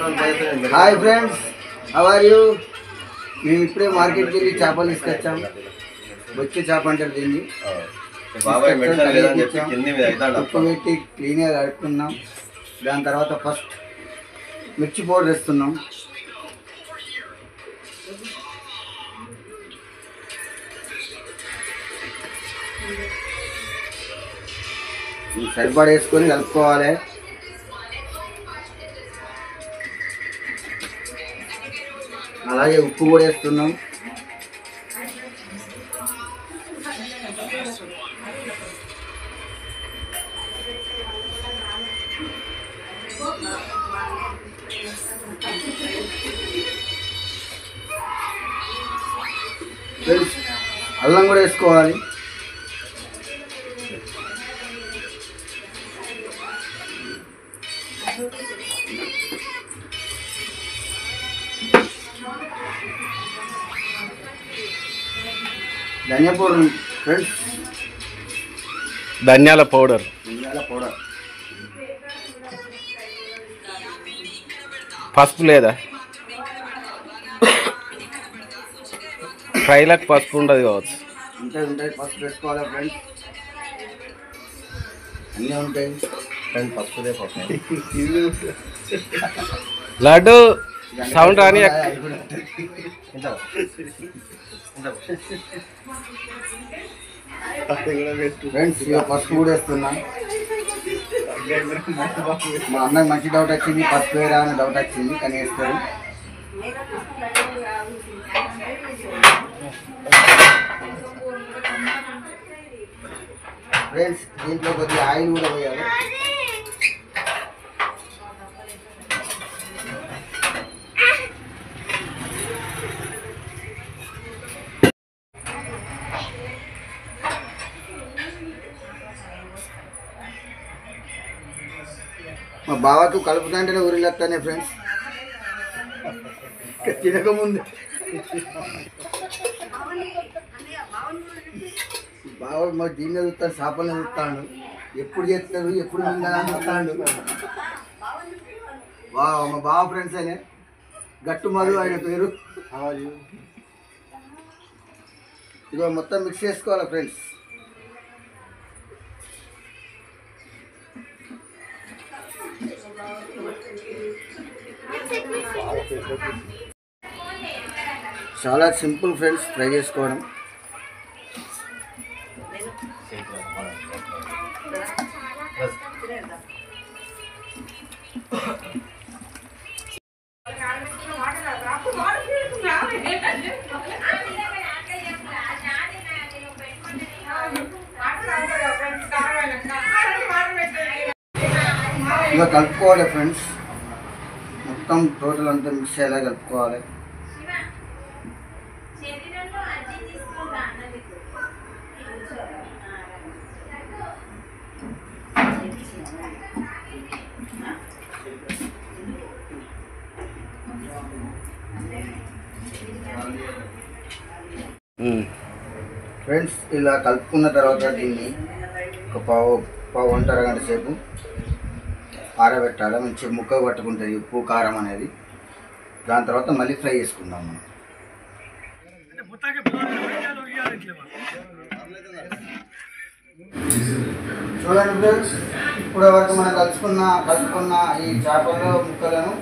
Hi friends, how are you? మేము ఇప్పుడే మార్కెట్కి వెళ్ళి చేపలు తీసుకొచ్చాం. బొచ్చే చేప అంటారు దీన్ని. ఉప్పు పెట్టి క్లీన్గా కడుక్కున్నాం. దాని తర్వాత ఫస్ట్ మిర్చి పౌడర్ వేస్తున్నాం. సరిపడా వేసుకొని కలుపుకోవాలి. అలాగే ఉప్పు కూడా వేస్తున్నాం. అల్లం కూడా వేసుకోవాలి. ధనియా పౌడర్ ఫ్రెండ్స్, ధనియాల పౌడర్. పసుపు లేదా? ఫ్రైలకు పసుపు ఉండదు కావచ్చు. ఉంటాయి పసుపు వేసుకోవాలి ఫ్రెండ్స్, అన్నీ ఉంటాయి ఫ్రెండ్స్. పసుపుదే లడ్డు సౌండ్ రాని. ఫ్రెండ్స్ పసుపు కూడా వేస్తున్నాం. మా అన్నకు మంచి డౌట్ వచ్చింది, పసుపు వేరా అని డౌట్ వచ్చింది, కానీ వేస్తారు. ఫ్రెండ్స్ దీంట్లో కొద్దిగా ఆయిల్ కూడా వేయాలి. మా బావకు కలుపుతుంటేనే ఊరిలేస్తానే ఫ్రెండ్స్, తినకముందు. బావ మా దీన్ని చూస్తాడు, చేపలను చూస్తాడు, ఎప్పుడు చేస్తాడు, ఎప్పుడు మింగలని చూస్తాడు. మా బావ ఫ్రెండ్స్ అయినా గట్టు మధు ఆయన పేరు. ఇదిగో మొత్తం మిక్స్ చేసుకోవాలి ఫ్రెండ్స్. చాలా సింపుల్ ఫ్రెండ్స్ ఫ్రై చేసుకోవడం. ఇక కలుపుకోవాలి ఫ్రెండ్స్, మొత్తం టోటల్ అంతా మిక్స్ అయ్యేలా కలుపుకోవాలి. ఫ్రెండ్స్ ఇలా కలుపుకున్న తర్వాత దీన్ని ఒక పావు గంట అరగంట సేపు ఆరబెట్టాలి. మంచిగా ముక్క పట్టుకుంటుంది ఉప్పు కారం అనేది. దాని తర్వాత మళ్ళీ ఫ్రై చేసుకుందాం మనం. చూడండి ఫ్రెండ్స్, ఇప్పుడు వరకు మనం కలుపుకున్న ఈ చేపల ముక్కలను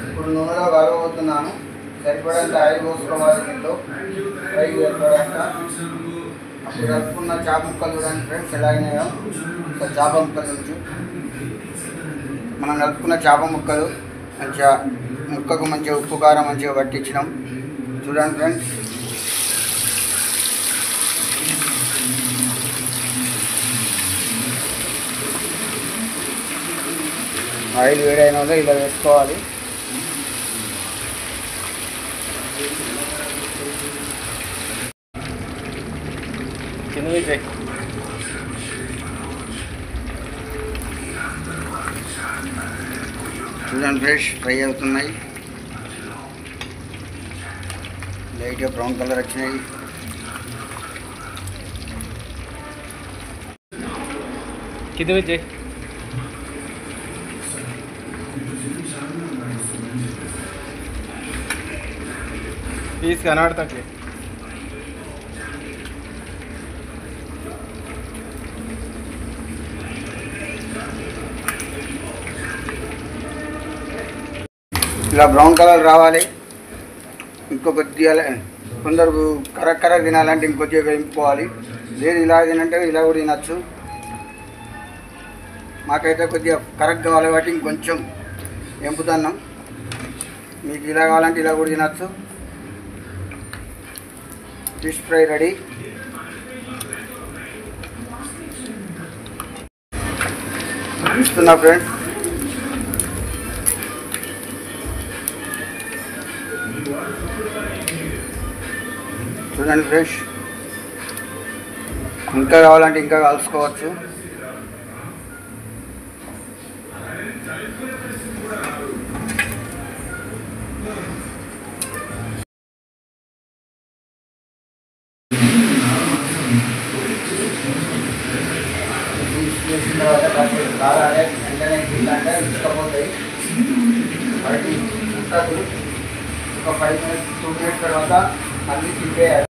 ఇప్పుడు నూనెలో కలగబోతున్నాను. సరిపడంత ఆయిల్ పోసుకోవాలి. దీంట్లో ఫ్రై సరిపడంత. అప్పుడు కలుపుకున్న చేప ముక్కలు చూడండి ఫ్రెండ్స్ ఎలాగైనాయో. ఒక చేప ముక్కల నుంచి మనం కలుపుకున్న చేప ముక్కలు మంచిగా ముక్కకు మంచిగా ఉప్పు కారం మంచిగా పట్టించినాం. చూడండి ఫ్రెండ్స్, ఆయిల్ వేడైన వల్ల ఇలా వేసుకోవాలి. చూడండి ఫ్రెష్ ఫ్రై అవుతున్నాయి. లైట్గా బ్రౌన్ కలర్ వచ్చినాయి. कितने बजे పీస్ కనబడతాకి ఇలా బ్రౌన్ కలర్ రావాలి. ఇంకొద్దిగా కొందరు కరెక్ట్ తినాలంటే ఇంకొద్దిగా వేయించుకోవాలి. లేదు ఇలా తినంటే ఇలా కూడా తినచ్చు. మాకైతే కొద్దిగా కరెక్ట్ కావాలి కాబట్టి ఇంకొంచెం ఎంపుతున్నాం. మీకు ఇలా కావాలంటే ఇలా కూడా తినచ్చు. Fish fry ready. ఇస్తున్నా ఫ్రెండ్స్. చూడండి ఫ్రెష్. ఇంకా కావాలంటే ఇంకా కలుసుకోవచ్చు. చేసిన తర్వాత కాసేపు కాలాలి. వెంటనే తింటే ఇష్టపోతాయి. బయట ఉంటుంది. ఒక 5 minutes 2 minutes తర్వాత మళ్ళీ తిప్పేయాలి.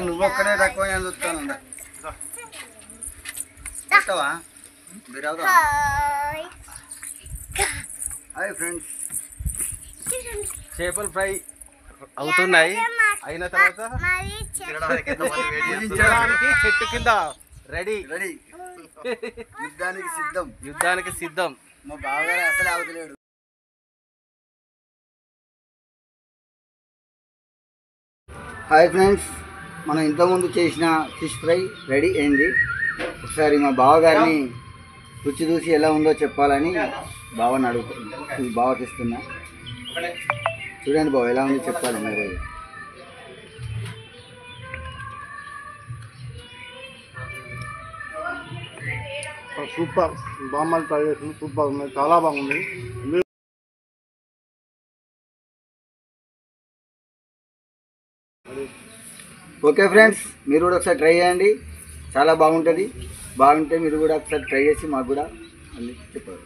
నువ్వు ఒక్కడే తక్కువ చూస్తాను. వస్తావా? Hi friends. చేపలు ఫ్రై అవుతున్నాయి. అయిన తర్వాత చెట్టు కింద రెడీ. యుద్ధానికి సిద్ధం. మా బావగారు అసలే అవతలేడు. హాయ్ ఫ్రెండ్స్, మనం ఇంతకుముందు చేసిన ఫిష్ ఫ్రై రెడీ అయింది. ఒకసారి మా బావగారిని రుచి చూసి ఎలా ఉందో చెప్పాలని బావని అడుగుతుంది. బావకి ఇస్తున్నా. చూడండి బావ ఎలా ఉందో చెప్పాలి మీరు. సూపర్. బామ్మలు ట్రై చేసింది. సూపర్ ఉంది. చాలా బాగుంది. ఓకే ఫ్రెండ్స్, మీరు కూడా ఒకసారి ట్రై చేయండి. చాలా బాగుంటుంది. బాగుంటే మీరు కూడా ఒకసారి ట్రై చేసి మాకు కూడా అన్ని చెప్పారు.